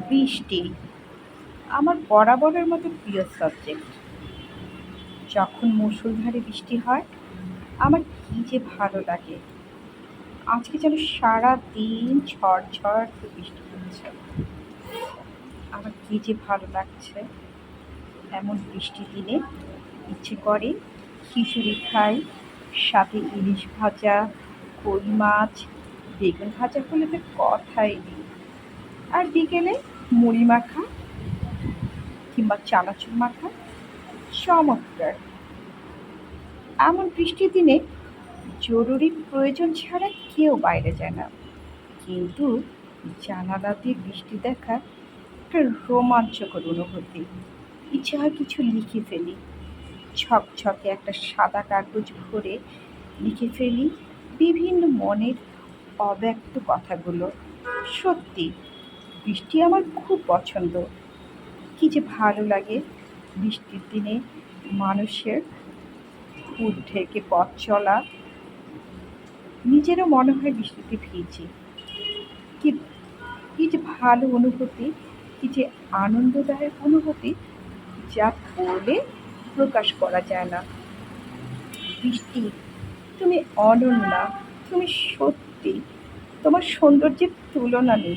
বৃষ্টি আমার বরাবরের মতো প্রিয় সাবজেক্ট। যখন মুষলধারে বৃষ্টি হয় আমার কি যে ভালো লাগে। আজকে যেন সারা দিন ঝড় করে বৃষ্টি হচ্ছে। আমার কি যে ভালো লাগছে। এমন বৃষ্টির দিনে ইচ্ছে করে খিচুড়ি খাই, সাথে ইলিশ ভাজা, কই মাছ, বেগুন ভাজা হলে তো কথাই নেই। আর বিকেলে মুড়ি মাখা কিংবা চানাচুর মাখা, চমৎকার। এমন বৃষ্টির দিনে জরুরি প্রয়োজন ছাড়া কেউ বাইরে যায় না, কিন্তু জানালা দিয়ে বৃষ্টি দেখা একটা রোমাঞ্চকর অনুভূতি। ইচ্ছে হয় কিছু লিখে ফেলি, ছকছকে একটা সাদা কাগজ ভরে লিখে ফেলি বিভিন্ন মনের অব্যক্ত কথাগুলো। সত্যি বৃষ্টি আমার খুব পছন্দ। কি যে ভালো লাগে বৃষ্টির দিনে মানুষের হুড ঢেকে পথ চলা। নিজেরও মনে হয় বৃষ্টিতে ভিজি। কি কি যে ভালো অনুভূতি, কি যে আনন্দদায়ক অনুভূতি, যা বলে প্রকাশ করা যায় না। বৃষ্টি, তুমি অনন্যা, তুমি সত্যি, তোমার সৌন্দর্যের তুলনা নেই।